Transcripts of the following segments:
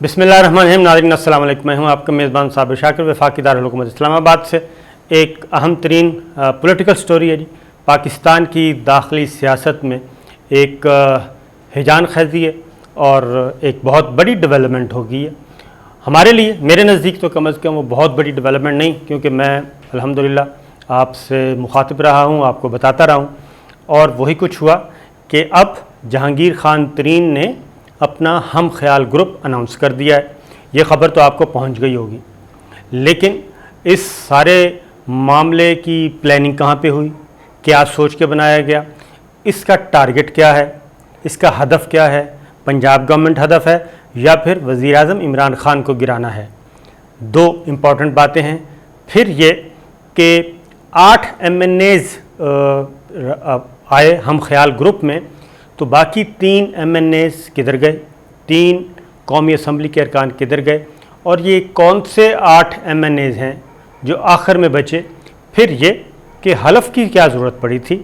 बिस्मिल्लाहिर्रहमानिर्रहीम। नाज़रीन अस्सलाम वालेकुम। मैं हूँ आपका मेज़बान साबिर शाकिर, वफाकी दारुल हुकूमत इस्लामाबाद से। एक अहम तरीन पॉलिटिकल स्टोरी है जी। पाकिस्तान की दाखिली सियासत में एक हिजान खेज़ी है और एक बहुत बड़ी डेवलपमेंट हो गई है हमारे लिए। मेरे नज़दीक तो कम अज़ कम वो बहुत बड़ी डेवलपमेंट नहीं, क्योंकि मैं अल्हम्दुलिल्लाह आपसे मुखातिब रहा हूँ, आपको बताता रहा हूँ। और वही कुछ हुआ कि अब जहांगीर खान तरीन ने अपना हम ख्याल ग्रुप अनाउंस कर दिया है। ये ख़बर तो आपको पहुंच गई होगी, लेकिन इस सारे मामले की प्लानिंग कहाँ पे हुई, क्या सोच के बनाया गया, इसका टारगेट क्या है, इसका हदफ क्या है, पंजाब गवर्नमेंट हदफ है या फिर वज़ीर आज़म इमरान खान को गिराना है। दो इम्पॉर्टेंट बातें हैं। फिर ये कि 8 MNAs आए हम ख्याल ग्रुप में, तो बाकी 3 MNAs किधर गए, 3 कौमी असम्बली के अरकान किधर गए, और ये कौन से 8 MNAs हैं जो आखिर में बचे। फिर ये कि हलफ की क्या ज़रूरत पड़ी थी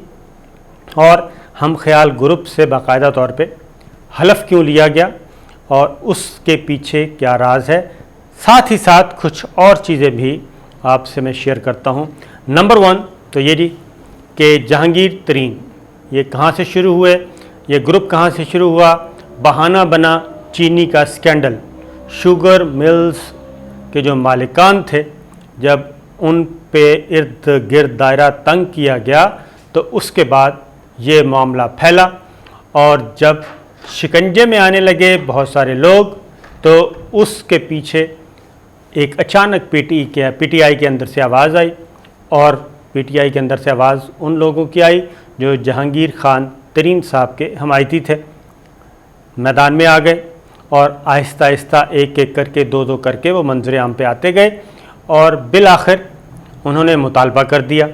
और हम ख्याल ग्रुप से बाकायदा तौर पे हलफ क्यों लिया गया और उसके पीछे क्या राज है। साथ ही साथ कुछ और चीज़ें भी आपसे मैं शेयर करता हूँ। नंबर 1 तो ये जी कि जहांगीर तरीन ये कहाँ से शुरू हुए, ये ग्रुप कहाँ से शुरू हुआ। बहाना बना चीनी का स्कैंडल। शुगर मिल्स के जो मालिकान थे, जब उन पे इर्द गिर्द दायरा तंग किया गया तो उसके बाद ये मामला फैला, और जब शिकंजे में आने लगे बहुत सारे लोग, तो उसके पीछे एक अचानक PTI के अंदर से आवाज़ आई, और PTI के अंदर से आवाज़ उन लोगों की आई जो जहांगीर खान तरीन साहब के हमायती थे। मैदान में आ गए और आहिस्ता आहिस्ता एक एक करके, दो दो करके वो मंजर आम पे आते गए, और बिल आखिर उन्होंने मुतालबा कर दिया।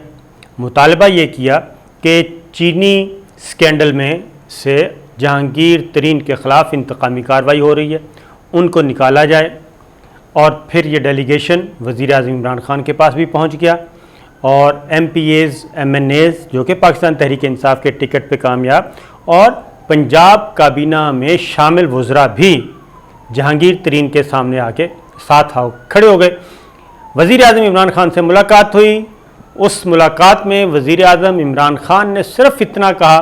मुतालबा ये किया कि चीनी स्कैंडल में से जहांगीर तरीन के ख़िलाफ़ इंतकामी कार्रवाई हो रही है, उनको निकाला जाए। और फिर ये डेलीगेशन वज़ीर आज़म इमरान खान के पास भी पहुँच गया, और MPAs MNAs जो कि पाकिस्तान तहरीक इंसाफ के टिकट पे कामयाब, और पंजाब काबीना में शामिल वज़रा भी जहांगीर तरीन के सामने आके साथ आओ खड़े हो गए। वज़ीर आज़म इमरान खान से मुलाकात हुई। उस मुलाकात में वज़ीर आज़म इमरान खान ने सिर्फ इतना कहा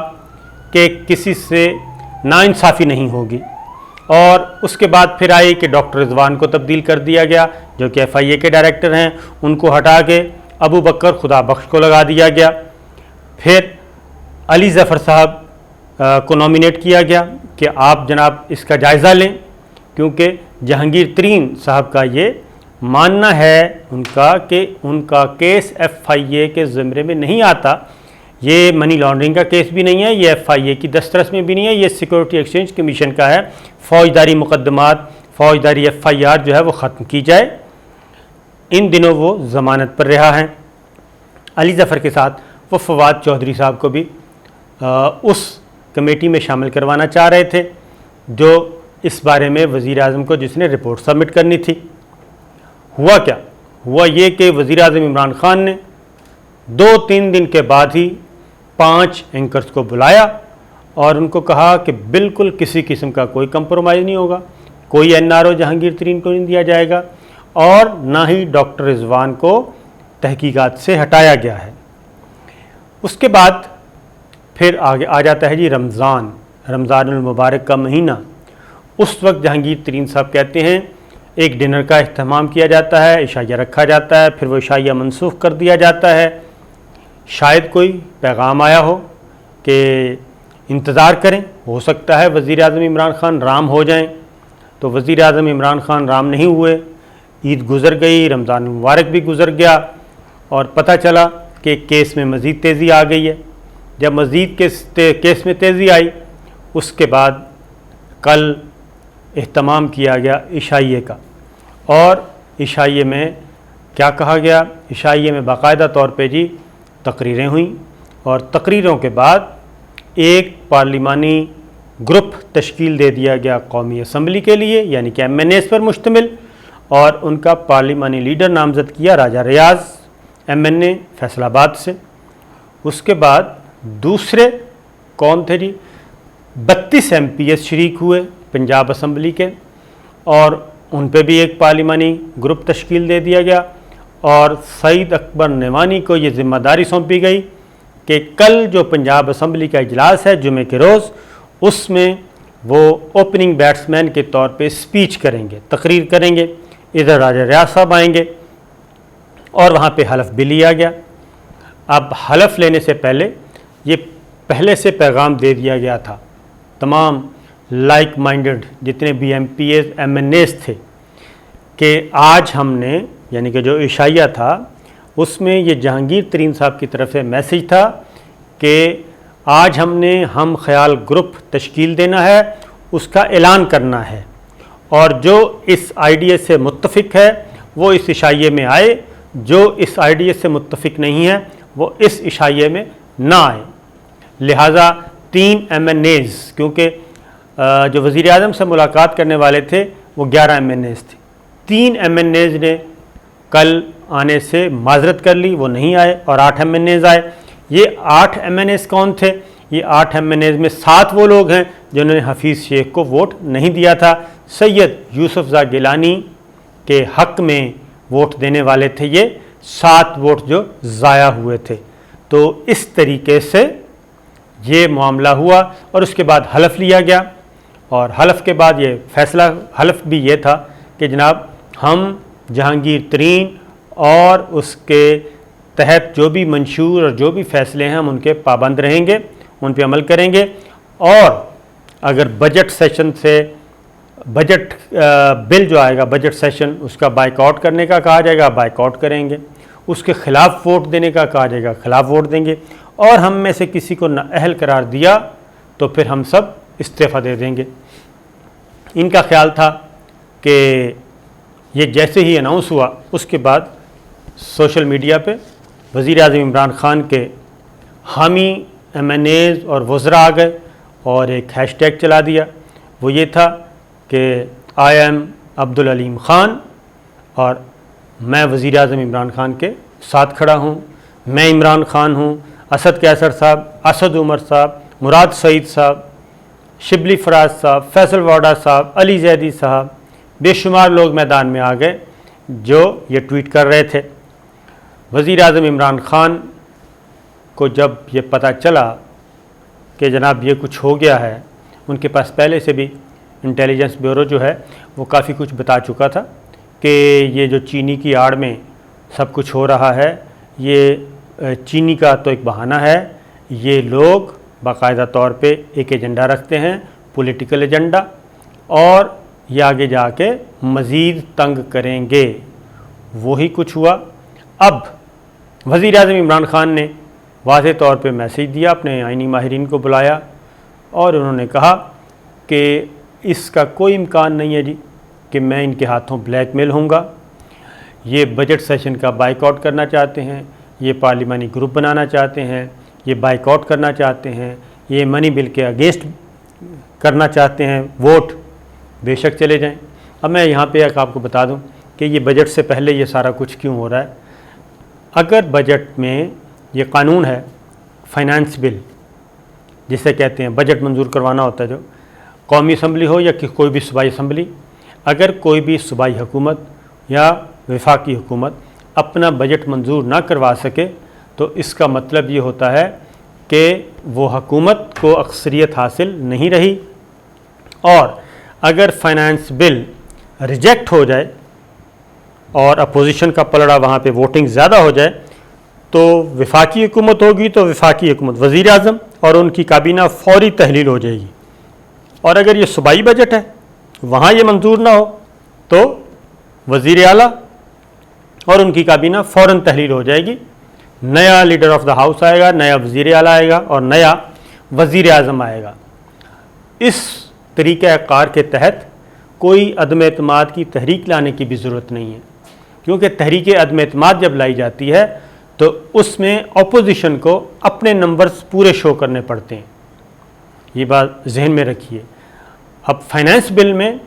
कि किसी से नाइंसाफ़ी नहीं होगी, और उसके बाद फिर आई कि डॉक्टर रिजवान को तब्दील कर दिया गया जो कि FIA के डायरेक्टर हैं, उनको हटा के अबू बकर खुदा बख्श को लगा दिया गया। फिर अली ज़फ़र साहब को नॉमिनेट किया गया कि आप जनाब इसका जायज़ा लें, क्योंकि जहांगीर तरीन साहब का ये मानना है उनका कि उनका केस FIA के ज़िम्मे में नहीं आता। ये मनी लॉन्ड्रिंग का केस भी नहीं है, ये FIA की दस्तरस में भी नहीं है, ये सिक्योरिटी एक्सचेंज कमीशन का है। फ़ौजदारी मुकदमात, फ़ौजदारी FIR जो है वो ख़त्म की जाए। इन दिनों वो ज़मानत पर रहा है। अली ज़फ़र के साथ वो फवाद चौधरी साहब को भी उस कमेटी में शामिल करवाना चाह रहे थे, जो इस बारे में वज़ीर आज़म को जिसने रिपोर्ट सबमिट करनी थी। हुआ क्या, हुआ ये कि वज़ीर आज़म इमरान खान ने 2-3 दिन के बाद ही 5 एंकर्स को बुलाया और उनको कहा कि बिल्कुल किसी किस्म का कोई कंप्रोमाइज़ नहीं होगा, कोई NRO जहांगीर तरीन को नहीं दिया जाएगा, और ना ही डॉक्टर रिजवान को तहकीकात से हटाया गया है। उसके बाद फिर आगे आ जाता है जी रमज़ानुल मुबारक का महीना। उस वक्त जहांगीर तरीन साहब कहते हैं एक डिनर का इख्तिमाम किया जाता है, इशाइया रखा जाता है, फिर वो इशाइया मनसूख कर दिया जाता है। शायद कोई पैगाम आया हो कि इंतज़ार करें, हो सकता है वज़ीर आज़म इमरान खान राम हो जाएं। तो वज़ीर आज़म इमरान खान राम नहीं हुए, ईद गुज़र गई, रमज़ान मुबारक भी गुज़र गया, और पता चला कि केस में मज़ीद तेज़ी आ गई है। जब मज़ीद केस में तेज़ी आई, उसके बाद कल इख्तिमाम किया गया इशाइये का, और इशाइये में क्या कहा गया, इशाइये में बाकायदा तौर पे जी तकरीरें हुई, और तकरीरों के बाद एक पार्लिमानी ग्रुप तश्कील दे दिया गया कौमी असम्बली के लिए, यानी कि MNAs पर मुश्तमिल, और उनका पार्लिमानी लीडर नामज़द किया राजा रियाज़ MNA फैसलाबाद से। उसके बाद दूसरे कौन थे जी, 32 MPs शरीक हुए पंजाब असम्बली के, और उन पे भी एक पार्लिमानी ग्रुप तश्कील दे दिया गया और सईद अकबर नेवानी को ये ज़िम्मेदारी सौंपी गई कि कल जो पंजाब असम्बली का इजलास है जुमे के रोज़, उसमें वो ओपनिंग बैट्समैन के तौर पे स्पीच करेंगे, तकरीर करेंगे। इधर राजा रियाज साहब आएंगे और वहाँ पे हलफ भी लिया गया। अब हलफ लेने से पहले ये पहले से पैगाम दे दिया गया था तमाम लाइक माइंडेड जितने भी MPs MNAs थे कि आज हमने, यानी कि जो इशाइया था उसमें ये जहांगीर तरीन साहब की तरफ से मैसेज था कि आज हमने हम ख्याल ग्रुप तश्कील देना है, उसका ऐलान करना है और जो इस आइडिया से मुत्तफ़िक है वो इस इशाइये में आए, जो इस आइडिया से मुत्तफ़िक नहीं है वो इस इशाइये में ना आए। लिहाजा 3 MNAs, क्योंकि जो वज़ीर आज़म से मुलाकात करने वाले थे वो 11 MNAs थे, 3 MNAs ने कल आने से माजरत कर ली, वो नहीं आए और 8 MNAs आए। ये 8 MNAs कौन थे? ये 8 MNAs में 7 वो लोग हैं जिन्होंने हफीज़ शेख को वोट नहीं दिया था। सैयद यूसुफ़ गिलानी के हक़ में वोट देने वाले थे ये 7 वोट जो ज़ाया हुए थे। तो इस तरीके से ये मामला हुआ और उसके बाद हलफ लिया गया और हलफ के बाद ये फ़ैसला, हलफ भी ये था कि जनाब हम जहांगीर तरीन और उसके तहत जो भी मंशूर और जो भी फ़ैसले हैं हम उनके पाबंद रहेंगे, उन पे अमल करेंगे और अगर बजट सेशन से बजट बिल जो आएगा बजट सेशन उसका बाइकआउट करने का कहा जाएगा, बाइकआउट करेंगे, उसके ख़िलाफ़ वोट देने का कहा जाएगा, ख़िलाफ़ वोट देंगे और हम में से किसी को नाअहल करार दिया तो फिर हम सब इस्तीफ़ा दे देंगे। इनका ख्याल था कि ये जैसे ही अनाउंस हुआ उसके बाद सोशल मीडिया पे वज़ीर आज़म इमरान खान के हामी MNAs और वज़रा आ गए और एक हैशटैग चला दिया। वो ये था कि आई एम अब्दुल अलीम ख़ान और मैं वज़ीर आज़म इमरान खान के साथ खड़ा हूँ, मैं इमरान ख़ान हूँ, असद कैसर साहब, असद उमर साहब, मुराद सईद साहब, शिबली फराज साहब, फैसल वाडा साहब, अली जैदी साहब, बेशुमार लोग मैदान में आ गए जो ये ट्वीट कर रहे थे। वज़ीर आज़म इमरान ख़ान को जब ये पता चला कि जनाब ये कुछ हो गया है, उनके पास पहले से भी इंटेलिजेंस ब्यूरो जो है वो काफ़ी कुछ बता चुका था कि ये जो चीनी की आड़ में सब कुछ हो रहा है, ये चीनी का तो एक बहाना है, ये लोग बाकायदा तौर पे एक एजेंडा रखते हैं, पॉलिटिकल एजेंडा, और ये आगे जाके मज़ीद तंग करेंगे। वही कुछ हुआ। अब वज़ीर आज़म इमरान ख़ान ने वाज़े तौर पे मैसेज दिया, अपने आइनी माहिरीन को बुलाया और उन्होंने कहा कि इसका कोई इम्कान नहीं है जी कि मैं इनके हाथों ब्लैकमेल होऊंगा। ये बजट सेशन का बाइकआउट करना चाहते हैं, ये पार्लिमानी ग्रुप बनाना चाहते हैं, ये बाइकआउट करना चाहते हैं, ये मनी बिल के अगेंस्ट करना चाहते हैं वोट, बेशक चले जाएं। अब मैं यहाँ पे एक आपको बता दूँ कि ये बजट से पहले ये सारा कुछ क्यों हो रहा है। अगर बजट में ये कानून है फाइनेंस बिल जिसे कहते हैं बजट मंजूर करवाना होता है, जो कौमी असम्बली हो या कि कोई भी सूबाई असम्बली, अगर कोई भी सूबाई हुकूमत या वफाकी हुकूमत अपना बजट मंजूर ना करवा सके तो इसका मतलब ये होता है कि वो हुकूमत को अक्सरियत हासिल नहीं रही, और अगर फाइनेंस बिल रिजेक्ट हो जाए और अपोजिशन का पलड़ा वहाँ पे वोटिंग ज़्यादा हो जाए तो वफाकी हुकूमत होगी तो वफाकी हुकूमत वज़ीर आज़म और उनकी काबीना फौरी तहलील हो जाएगी, और अगर ये सूबाई बजट है वहाँ ये मंजूर ना हो तो वज़ीर आला और उनकी काबीना फ़ौरन तहलील हो जाएगी। नया लीडर ऑफ द हाउस आएगा, नया वज़ीर आला आएगा और नया वज़ीर आज़म आएगा। इस तरीक़ाकार के तहत कोई अदम एतमाद की तहरीक लाने की भी ज़रूरत नहीं है, क्योंकि तहरीक अदम एतमाद जब लाई जाती है तो उसमें अपोजिशन को अपने नंबर्स पूरे शो करने पड़ते हैं। ये बात जहन में रखिए। अब फाइनेंस बिल में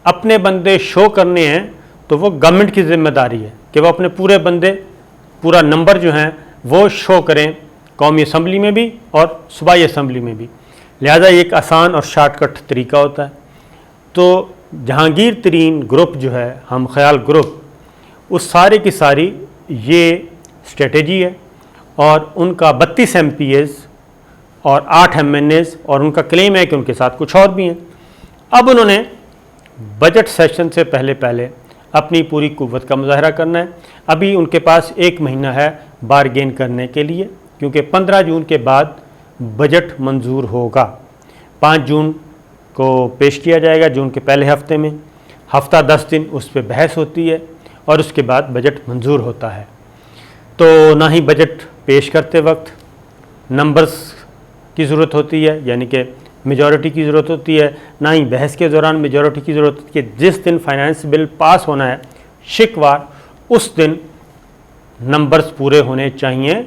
अपने बंदे शो करने हैं तो वो गवर्नमेंट की ज़िम्मेदारी है कि वो अपने पूरे बंदे, पूरा नंबर जो हैं वो शो करें, कौमी असम्बली में भी और सूबाई असम्बली में भी। लिहाजा एक आसान और शॉर्टकट तरीका होता है। तो जहांगीर तरीन ग्रुप जो है, हम ख्याल ग्रुप, उस सारे की सारी ये स्ट्रेटजी है और उनका 32 MPs और 8 MNAs, और उनका क्लेम है कि उनके साथ कुछ और भी हैं। अब उन्होंने बजट सेशन से पहले पहले अपनी पूरी कुव्वत का मुजाहरा करना है। अभी उनके पास 1 महीना है बारगेन करने के लिए, क्योंकि 15 जून के बाद बजट मंजूर होगा। 5 जून को पेश किया जाएगा, जून के पहले हफ्ते में, हफ्ता 10 दिन उस पर बहस होती है और उसके बाद बजट मंजूर होता है। तो ना ही बजट पेश करते वक्त नंबर्स की ज़रूरत होती है, यानी कि मेजॉरिटी की ज़रूरत होती है, ना ही बहस के दौरान मेजॉरिटी की ज़रूरत होती है। जिस दिन फाइनेंस बिल पास होना है शिकवार, उस दिन नंबर्स पूरे होने चाहिए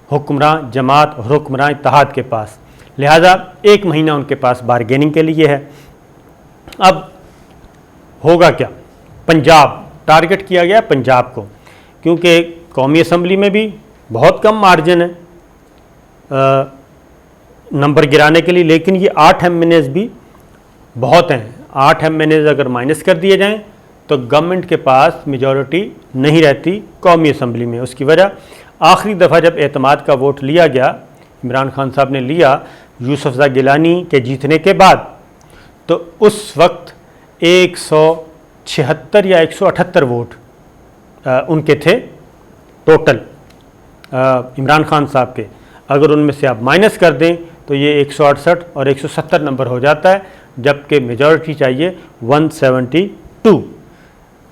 हुक्मरान जमात और हुक्मरान इत्तेहाद के पास। लिहाजा 1 महीना उनके पास बारगेनिंग के लिए है। अब होगा क्या? पंजाब टारगेट किया गया, पंजाब को, क्योंकि कौमी असम्बली में भी बहुत कम मार्जिन है नंबर गिराने के लिए, लेकिन ये 8 MNAs भी बहुत हैं। 8 MNAs अगर माइनस कर दिए जाएं तो गवर्नमेंट के पास मेजॉरिटी नहीं रहती कौमी असम्बली में। उसकी वजह, आखिरी दफ़ा जब एतमाद का वोट लिया गया, इमरान खान साहब ने लिया यूसुफज़ा गिलानी के जीतने के बाद, तो उस वक्त 176 या 178 वोट उनके थे टोटल इमरान खान साहब के। अगर उनमें से आप माइनस कर दें तो ये 168 और 170 नंबर हो जाता है, जबकि मेजॉरिटी चाहिए 172।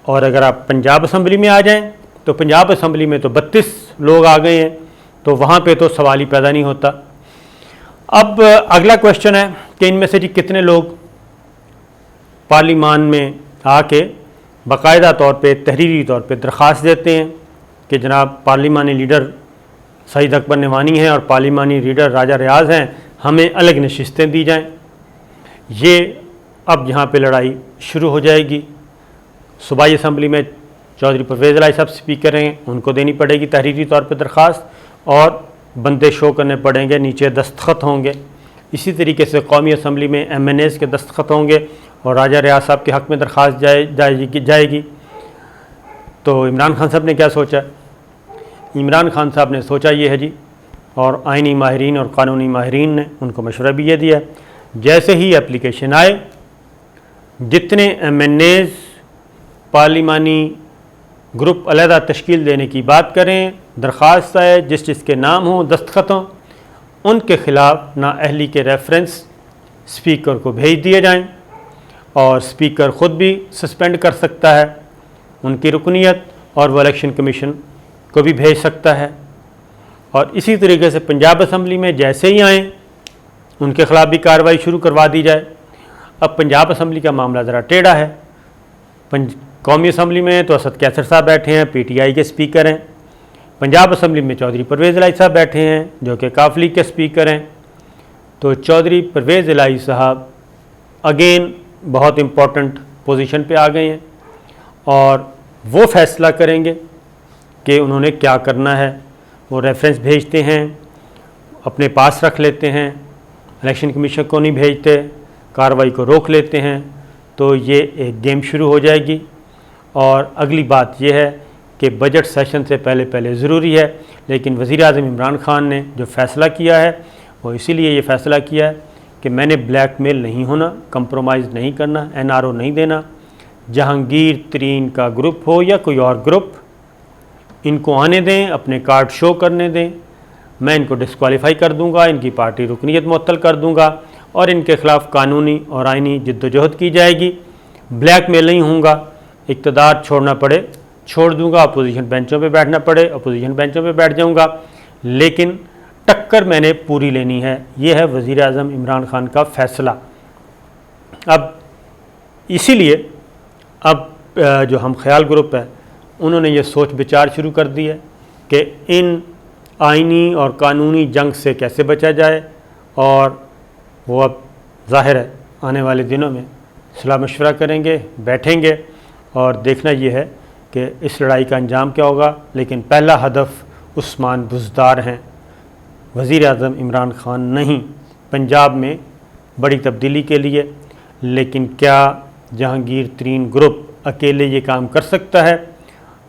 और अगर आप पंजाब असम्बली में आ जाएं तो पंजाब असम्बली में तो 32 लोग आ गए हैं, तो वहाँ पे तो सवाल ही पैदा नहीं होता। अब अगला क्वेश्चन है कि इनमें से जी कितने लोग पार्लिमान में आके बाकायदा तौर पे, तहरीरी तौर पे दरख्वास्त देते हैं कि जनाब पार्लिमानी लीडर सईद अकबर नवानी हैं और पार्लिमानी लीडर राजा रियाज हैं, हमें अलग नशिस्तें दी जाएं। ये अब यहाँ पे लड़ाई शुरू हो जाएगी। सूबाई असम्बली में चौधरी परवेज़ इलाही साहब स्पीकर हैं, उनको देनी पड़ेगी तहरीरी तौर पे दरख्वास्त, और बंदे शो करने पड़ेंगे, नीचे दस्तखत होंगे। इसी तरीके से कौमी असम्बली में MNAs के दस्तखत होंगे और राजा रियाज साहब के हक़ में दरख्वास्त जाएगी। तो इमरान खान साहब ने क्या सोचा? इमरान खान साहब ने सोचा ये है जी, और आइनी माहिरीन और क़ानूनी माहिरीन ने उनको मशवरा भी ये दिया, जैसे ही एप्लीकेशन आए, जितने MNAs पार्लिमानी ग्रुप अलहदा तश्कील देने की बात करें, दरख्वास्त आए, जिसके नाम हों, दस्तखत हों, उनके ख़िलाफ़ नाअहली के रेफरेंस स्पीकर को भेज दिए जाएं, और स्पीकर ख़ुद भी सस्पेंड कर सकता है उनकी रुकनीत, और वो इलेक्शन कमीशन को भी भेज सकता है। और इसी तरीके से पंजाब असम्बली में जैसे ही आएँ उनके ख़िलाफ़ भी कार्रवाई शुरू करवा दी जाए। अब पंजाब असम्बली का मामला ज़रा टेढ़ा है। कौमी असम्बली में तो असद कैसर साहब बैठे हैं, PTI के स्पीकर हैं। पंजाब असम्बली में चौधरी परवेज़ इलाही साहब बैठे हैं, जो कि काफ लीग के स्पीकर हैं। तो चौधरी परवेज़ इलाही साहब अगेन बहुत इम्पोर्टेंट पोजीशन पे आ गए हैं, और वो फैसला करेंगे कि उन्होंने क्या करना है। वो रेफरेंस भेजते हैं, अपने पास रख लेते हैं, इलेक्शन कमीशन को नहीं भेजते, कार्रवाई को रोक लेते हैं। तो ये एक गेम शुरू हो जाएगी। और अगली बात यह है कि बजट सेशन से पहले पहले ज़रूरी है, लेकिन वज़ीर-ए-आज़म इमरान खान ने जो फ़ैसला किया है वो इसीलिए ये फ़ैसला किया है कि मैंने ब्लैकमेल नहीं होना, कंप्रोमाइज़ नहीं करना, NRO नहीं देना। जहांगीर तरीन का ग्रुप हो या कोई और ग्रुप, इनको आने दें, अपने कार्ड शो करने दें, मैं इनको डिस्क्वालीफाई कर दूंगा, इनकी पार्टी रुकनीत मुअत्तल कर दूंगा, और इनके ख़िलाफ़ कानूनी और आइनी जद्दोजहद की जाएगी। ब्लैकमेल नहीं होऊंगा, इक़्तिदार छोड़ना पड़े छोड़ दूंगा, अपोजिशन बेंचों पे बैठना पड़े अपोजिशन बेंचों पे बैठ जाऊंगा, लेकिन टक्कर मैंने पूरी लेनी है। ये है वज़ीर-ए-आज़म इमरान खान का फ़ैसला। अब इसीलिए अब जो हम ख्याल ग्रुप है, उन्होंने ये सोच विचार शुरू कर दी है कि इन आइनी और कानूनी जंग से कैसे बचा जाए, और वो अब ज़ाहिर है आने वाले दिनों में सलाह मशवरा करेंगे, बैठेंगे, और देखना ये है कि इस लड़ाई का अंजाम क्या होगा। लेकिन पहला हदफ उस्मान बुज़दार हैं, वज़ीर-ए-आज़म इमरान खान नहीं। पंजाब में बड़ी तब्दीली के लिए, लेकिन क्या जहांगीर तरीन ग्रुप अकेले ये काम कर सकता है?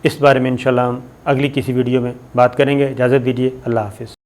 इस बारे में इंशाल्लाह हम अगली किसी वीडियो में बात करेंगे। इजाज़त दीजिए, अल्लाह हाफ़िज़।